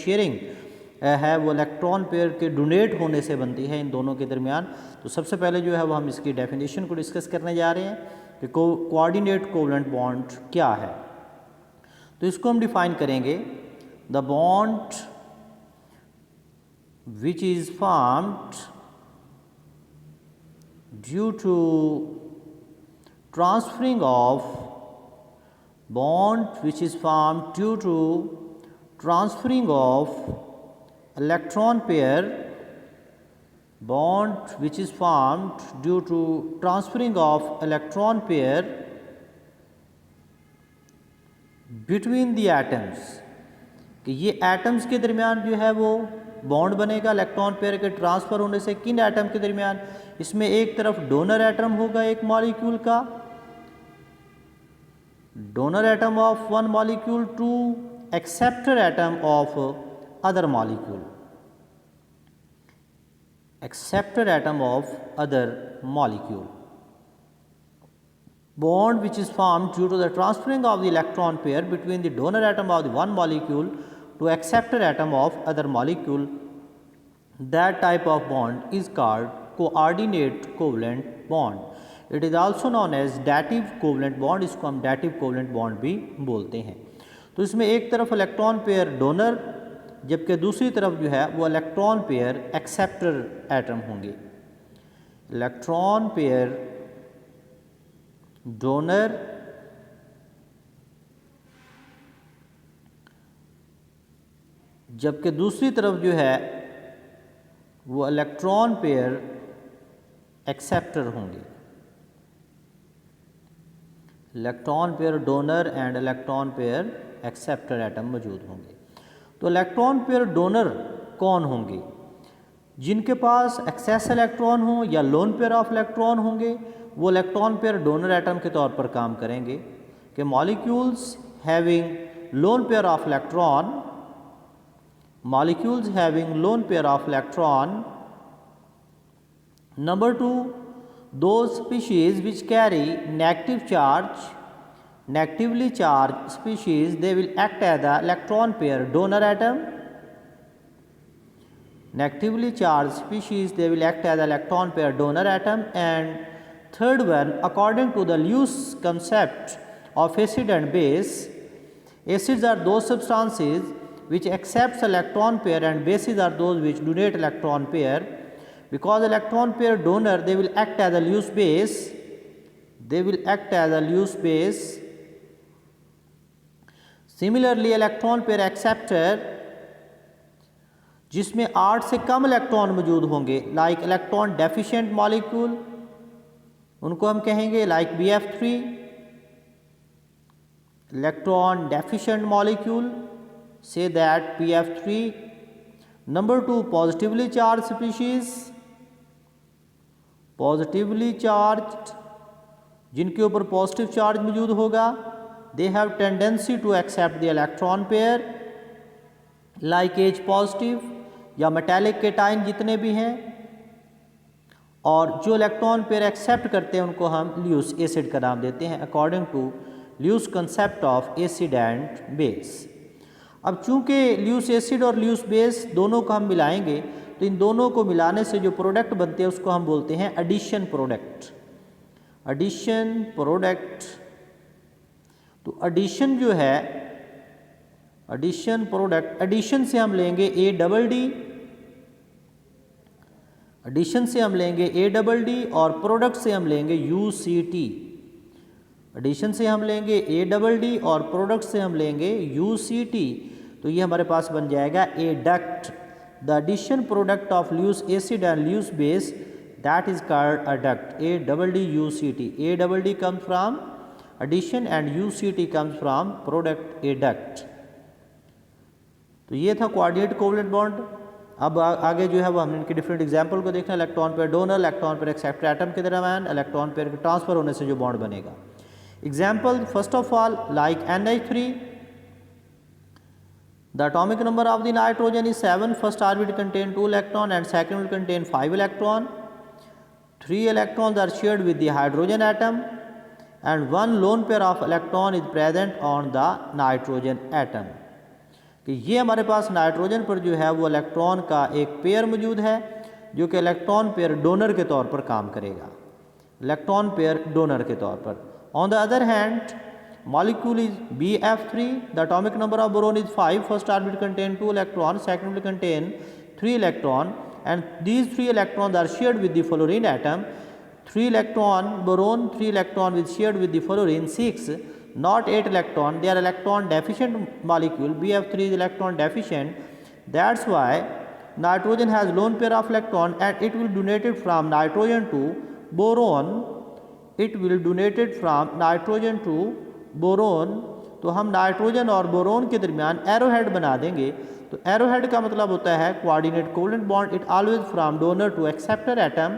Sharing है वो electron pair के डोनेट होने से बनती है इन दोनों के दरमियान। तो सबसे पहले जो है वो हम इसकी डेफिनेशन को डिस्कस करने जा रहे हैं कि कोऑर्डिनेट कोवलेंट बॉन्ड क्या है। तो इसको हम डिफाइन करेंगे, the bond which is formed due to transferring of bond which is formed due to transferring of electron pair, bond which is formed due to transferring of electron pair between the atoms, कि ये atoms के दरमियान जो है वो bond बनेगा electron pair के transfer होने से। किन एटम के दरमियान? इसमें एक तरफ डोनर एटम होगा एक मॉलिक्यूल का, donor atom of one molecule to acceptor atom of other molecule, acceptor atom of other molecule. Bond which is formed due to the transferring of the electron pair between the donor atom of the one molecule to acceptor atom of other molecule, that type of bond is called coordinate covalent bond. It is also known as dative covalent bond, इसको हम dative covalent bond भी बोलते हैं। तो इसमें एक तरफ electron pair donor जबकि दूसरी तरफ जो है वो इलेक्ट्रॉन पेयर एक्सेप्टर एटम होंगे। इलेक्ट्रॉन पेयर डोनर जबकि दूसरी तरफ जो है वो इलेक्ट्रॉन पेयर एक्सेप्टर होंगे। Electron pair donor and electron pair acceptor atom मौजूद होंगे। तो इलेक्ट्रॉन पेयर डोनर कौन होंगे? जिनके पास एक्सेस इलेक्ट्रॉन हो या लोन पेयर ऑफ इलेक्ट्रॉन होंगे वो इलेक्ट्रॉन पेयर डोनर एटम के तौर पर काम करेंगे कि molecules having loan pair of electron, molecules having lone pair of electron. Number 2, those species which carry negative charge, negatively charged species, they will act as the electron pair donor atom. Negatively charged species, they will act as the electron pair donor atom. And third one, according to the Lewis concept of acid and base, acids are those substances which accepts electron pair and bases are those which donate electron pair. Because electron pair donor, they will act as a Lewis base, they will act as a Lewis base. Similarly, electron pair acceptor जिसमें 8 से कम electron मौजूद होंगे, like electron deficient molecule उनको हम कहेंगे like BF3, electron deficient molecule say that PF3. Number 2, positively charged species, positively charged जिनके ऊपर positive charge मौजूद होगा, they have tendency to accept the electron pair like H positive या metallic cation जितने भी हैं, और जो इलेक्ट्रॉन पेयर एक्सेप्ट करते हैं उनको हम ल्यूस एसिड का नाम देते हैं according to Lewis concept of acid and base. अब चूंकि ल्यूस एसिड और ल्यूस बेस दोनों को हम मिलाएंगे तो इन दोनों को मिलाने से जो प्रोडक्ट बनते हैं उसको हम बोलते हैं एडिशन प्रोडक्ट। एडिशन प्रोडक्ट, तो एडिशन जो है, एडिशन प्रोडक्ट, एडिशन से हम लेंगे ADD, एडिशन से हम लेंगे ADD और प्रोडक्ट से हम लेंगे UCT। एडिशन से हम लेंगे ADD और प्रोडक्ट से हम लेंगे UCT, तो ये हमारे पास बन जाएगा adduct. The addition product of Lewis acid and Lewis base that is called adduct, ADDUCT। ADD comes from addition and UCT comes from product adduct. तो ये था कोऑर्डिनेट कोवलेंट बॉन्ड। अब आगे जो है वो हमने इनके डिफरेंट एग्जाम्पल को देखना है। Electron pair donor, electron pair acceptor atom के दरमियान इलेक्ट्रॉन पेयर के ट्रांसफर होने से जो बॉन्ड बनेगा। Example, first of all like NH3, the atomic number of the nitrogen is 7, first orbit contain 2 electron and second will contain 5 electron. 3 electrons are shared with the hydrogen atom and one lone pair of electron is present on the nitrogen atom. कि ये हमारे पास nitrogen पर जो है वो electron का एक pair मौजूद है जो कि इलेक्ट्रॉन पेयर डोनर के तौर पर काम करेगा, इलेक्ट्रॉन पेयर डोनर के तौर पर। On the other hand molecule is Bf3, the atomic number of boron is 5, first orbit contain 2 electrons, second orbit contain 3 electron, and these 3 electrons are shared with the fluorine atom. 3 electron boron, 3 electron is shared with the fluorine, 6 not 8 electron, they are electron deficient molecule. Bf3 is electron deficient, that's why nitrogen has lone pair of electron and it will donated from nitrogen to boron, it will donated from nitrogen to boron. तो हम nitrogen और boron के दरमियान arrowhead बना देंगे। तो arrowhead का मतलब होता है coordinate covalent bond, it always from donor to acceptor atom,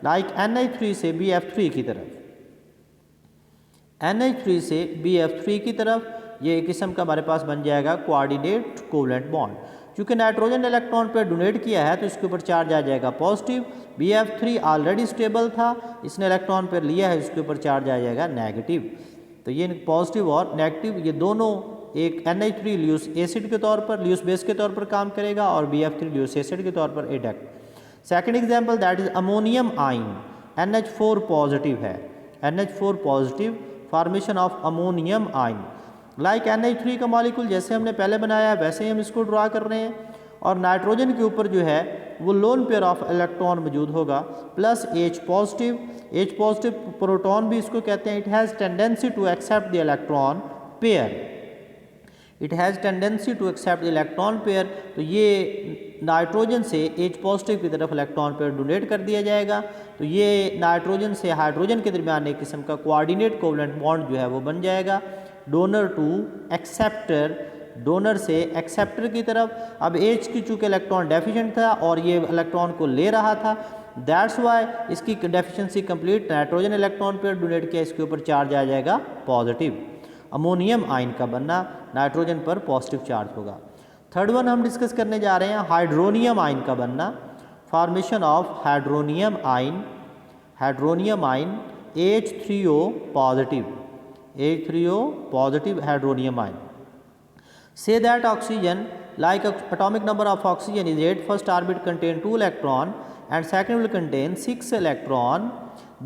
like NH3 से BF3 की तरफ, NH3 से BF3 की तरफ ये एक किस्म का हमारे पास बन जाएगा कोऑर्डिनेट कोवेलेंट बॉन्ड। क्योंकि नाइट्रोजन इलेक्ट्रॉन पर डोनेट किया है तो इसके ऊपर चार्ज आ जाएगा पॉजिटिव। BF3 ऑलरेडी स्टेबल था, इसने इलेक्ट्रॉन पर लिया है, इसके ऊपर चार्ज आ जाएगा नेगेटिव। तो ये पॉजिटिव और नेगेटिव ये दोनों, एक NH3 ल्यूस एसिड के तौर पर, ल्यूस बेस के तौर पर काम करेगा और BF3 ल्यूस एसिड के तौर पर adduct. Second example that is ammonium ion, NH4 positive है, NH4 positive, formation of ammonium ion. Like NH3 का मॉलिक्यूल जैसे हमने पहले बनाया वैसे ही हम इसको ड्रा कर रहे हैं, और नाइट्रोजन के ऊपर जो है वो लोन पेयर ऑफ इलेक्ट्रॉन मौजूद होगा plus H positive. H positive proton भी इसको कहते हैं, it has tendency to accept the electron pair, it has tendency to accept the electron pair. तो ये नाइट्रोजन से H पॉजिटिव की तरफ इलेक्ट्रॉन पेयर डोनेट कर दिया जाएगा। तो ये नाइट्रोजन से हाइड्रोजन के दरमियान एक किस्म का कोऑर्डिनेट कोवेलेंट बॉन्ड जो है वो बन जाएगा, डोनर टू एक्सेप्टर, डोनर से एक्सेप्टर की तरफ। अब H की चूँकि इलेक्ट्रॉन डेफिशिएंट था और ये इलेक्ट्रॉन को ले रहा था, दैट्स वाई इसकी डेफिशिएंसी कंप्लीट, नाइट्रोजन इलेक्ट्रॉन पर डोनेट किया, इसके ऊपर चार्ज आ जाएगा पॉजिटिव। अमोनियम आइन का बनना, नाइट्रोजन पर पॉजिटिव चार्ज होगा। थर्ड वन हम डिस्कस करने जा रहे हैं हाइड्रोनियम आइन का बनना, फॉर्मेशन ऑफ हाइड्रोनियम आइन। हाइड्रोनियम आइन H3O positive, H3O positive hydronium आइन। Say that oxygen, like atomic number of oxygen is 8, first orbit contain 2 electron and second will contain 6 electron।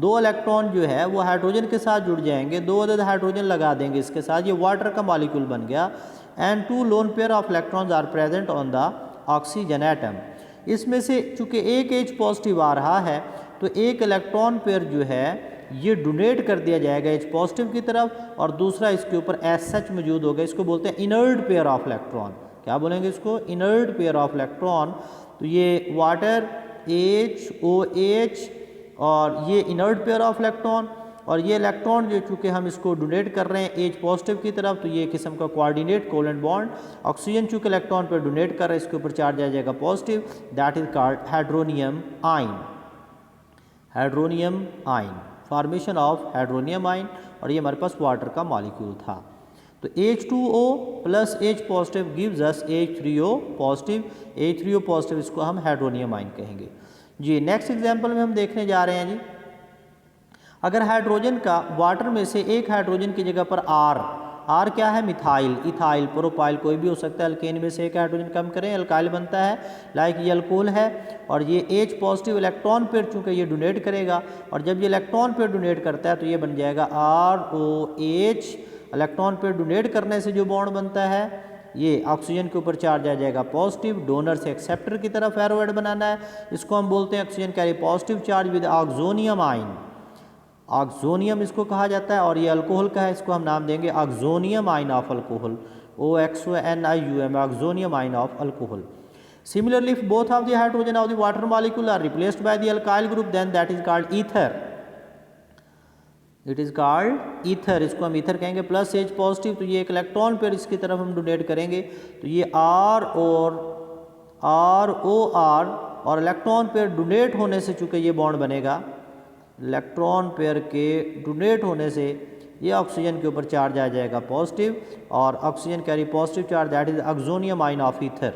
2 electron जो है वो हाइड्रोजन के साथ जुड़ जाएंगे, 2 अदद हाइड्रोजन लगा देंगे इसके साथ, ये वाटर का मॉलिक्यूल बन गया। And 2 lone pair of electrons are present on the oxygen atom. इसमें से चूँकि एक H पॉजिटिव आ रहा है तो एक इलेक्ट्रॉन पेयर जो है ये डोनेट कर दिया जाएगा H पॉजिटिव की तरफ, और दूसरा इसके ऊपर एज सच मौजूद होगा, इसको बोलते हैं इनर्ट पेयर ऑफ इलेक्ट्रॉन। क्या बोलेंगे इसको? Inert pair of electron. तो ये वाटर HOH और ये इनर्ट पेयर ऑफ इलेक्ट्रॉन, और ये इलेक्ट्रॉन जो चूँकि हम इसको डोनेट कर रहे हैं H पॉजिटिव की तरफ, तो ये किस्म का कोऑर्डिनेट कोवेलेंट बॉन्ड। ऑक्सीजन चूँकि इलेक्ट्रॉन पर डोनेट कर रहे हैं, इसके ऊपर चार्ज आ जाएगा positive, that is called hydronium आइन। हाइड्रोनियम आइन, फॉर्मेशन ऑफ हाइड्रोनियम आइन, और ये हमारे पास वाटर का मॉलिक्यूल था। तो H2O plus H positive gives us H3O positive, H3O positive इसको हम हाइड्रोनियम आइन कहेंगे जी। नेक्स्ट एग्जांपल में हम देखने जा रहे हैं जी, अगर हाइड्रोजन का वाटर में से एक हाइड्रोजन की जगह पर R क्या है? मिथाइल, इथाइल, प्रोपाइल, कोई भी हो सकता है, अल्केन में से एक हाइड्रोजन कम करें अल्काइल बनता है, लाइक ये अल्कोहल है, और ये H पॉजिटिव इलेक्ट्रॉन पेयर चूँकि ये डोनेट करेगा, और जब ये इलेक्ट्रॉन पेयर डोनेट करता है तो ये बन जाएगा ROH। इलेक्ट्रॉन पेयर डोनेट करने से जो बॉन्ड बनता है, ये ऑक्सीजन के ऊपर चार्ज आ जाएगा पॉजिटिव, डोनर से एक्सेप्टर की तरफ एरोहेड बनाना है, इसको हम बोलते हैं oxygen carry positive charge with oxonium आइन। ऑक्सोनियम इसको कहा जाता है, और ये अल्कोहल का है, इसको हम नाम देंगे oxonium ion of alcohol, OXONIUM, oxonium ion of alcohol. Similarly if both of the hydrogen of the water molecule are replaced by the alkyl group, then that is called ether, it is called ether, इसको हम ether कहेंगे। Plus H positive, तो ये एक electron pair इसकी तरफ हम donate करेंगे, तो ये R और ROR, और इलेक्ट्रॉन पेयर डोनेट होने से चूँकि ये बॉन्ड बनेगा, इलेक्ट्रॉन पेयर के डोनेट होने से ये ऑक्सीजन के ऊपर चार्ज आ जाएगा पॉजिटिव, और oxygen carry positive charge, that is oxonium ion of ether,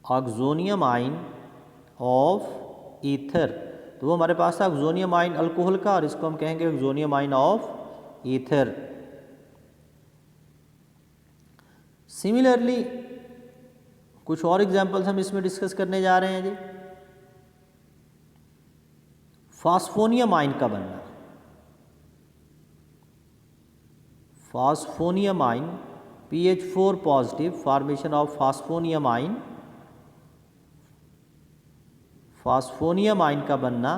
oxonium ion of ether. तो वो हमारे पास था ऑक्सोनियम आइन अल्कोहल का, और इसको हम कहेंगे oxonium ion of ether. Similarly कुछ और एग्जाम्पल्स हम इसमें डिस्कस करने जा रहे हैं जी। फास्फोनियम आयन का बनना, phosphonium ion pH4 positive, formation of phosphonium ion, phosphonium ion का बनना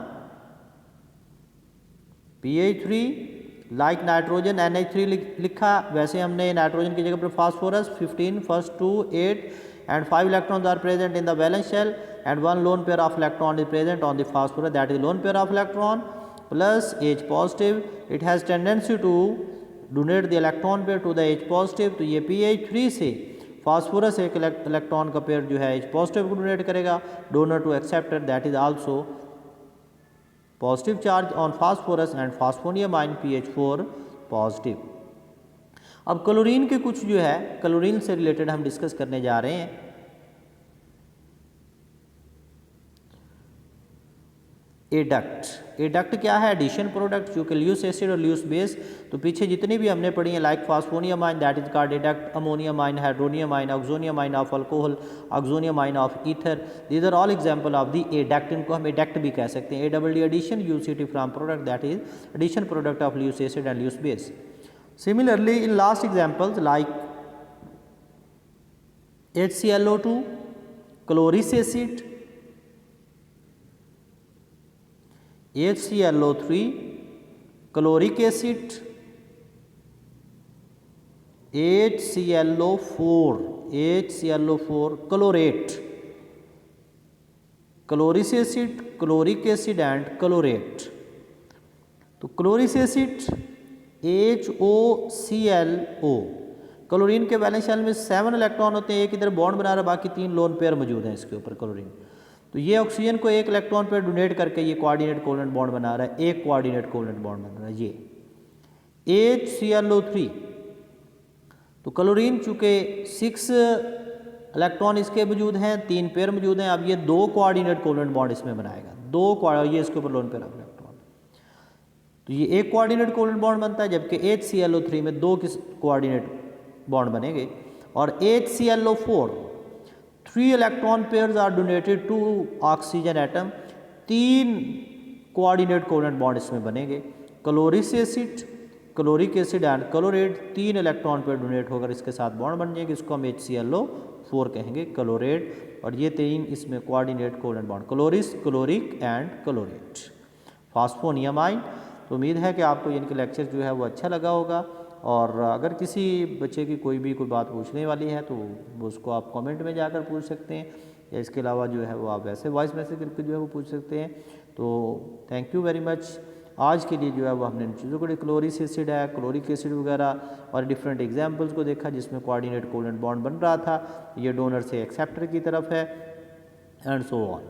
pH3 लाइक नाइट्रोजन NH3 लिखा, वैसे हमने नाइट्रोजन की जगह पर phosphorus 15 first 2 8 and 5 electrons are present in the valence shell and 1 lone pair of electron is present on the phosphorus, that is lone pair of electron plus H positive. It has tendency to donate the electron pair to the H positive. तो ये pH3 से phosphorus एक electron का pair जो है H positive को donate करेगा, donor to acceptor, that is also positive charge on phosphorus and phosphonium ion pH4 positive. अब क्लोरीन के कुछ जो है क्लोरीन से रिलेटेड हम डिस्कस करने जा रहे हैं। एडक्ट, एडक्ट क्या है? एडिशन प्रोडक्ट, जो कि ल्यूस एसिड और ल्यूस बेस, तो पीछे जितनी भी हमने पढ़ी है like phosphonium ion that is called adduct, ammonium ion, hydronium ion, oxonium ion of alcohol, oxonium ion of ether, these are all example of the adduct. इनको हम एडक्ट भी कह सकते हैं। ADD addition UCT from product, that is addition product of Lewis acid and Lewis base. Similarly, in last examples like HClO2, chloric acid, HClO3, chloric acid, HClO4, chlorate, chloric acid, chloric acid and chlorate। तो chloric acid HOClO, chlorine के valence shell में 7 electron होते हैं, एक इधर bond बना रहा है, बाकी 3 लोन पेयर मौजूद हैं इसके ऊपर क्लोरीन। तो ये ऑक्सीजन को एक इलेक्ट्रॉन पेयर डोनेट करके ये कोऑर्डिनेट कोवेलेंट बॉन्ड बना रहा है, एक कोऑर्डिनेट कोवेलेंट बॉन्ड बना रहा है ये HClO3। तो क्लोरीन चूँकि 6 इलेक्ट्रॉन इसके मौजूद हैं, 3 पेयर मौजूद हैं, अब ये 2 कोऑर्डिनेट कोवेलेंट बॉन्ड इसमें बनाएगा, 2 ये इसके ऊपर लोन पेयर ऑफ इलेक्ट्रॉन, तो ये एक कोऑर्डिनेट कोवेलेंट बॉन्ड बनता है, जबकि HClO3 में 2 कोऑर्डिनेट बॉन्ड बनेंगे। और HClO4 3 electron pairs are donated to oxygen atom, 3 coordinate covalent bond इसमें बनेंगे। Chloric acid, chloric acid and chlorate, 3 electron pair donate होकर इसके साथ बॉन्ड बन जाएंगे, इसको हम HClO4 कहेंगे, क्लोरेट। और ये 3 इसमें coordinate covalent bond, chlorous, chloric and chlorate. Phosphonium ion. तो उम्मीद है कि आपको इनके लेक्चर जो है वो अच्छा लगा होगा, और अगर किसी बच्चे की कोई बात पूछने वाली है तो उसको आप कमेंट में जाकर पूछ सकते हैं, या इसके अलावा जो है वो आप वैसे वॉइस मैसेज करके जो है वो पूछ सकते हैं। तो थैंक यू वेरी मच। आज के लिए जो है वो हमने इन चीज़ों को, क्लोरिक एसिड है, क्लोरिक एसिड वगैरह और डिफरेंट एग्जाम्पल्स को देखा जिसमें कोऑर्डिनेट कोवेलेंट बॉन्ड बन रहा था, ये डोनर से एक्सेप्टर की तरफ है, एंड सो ऑन।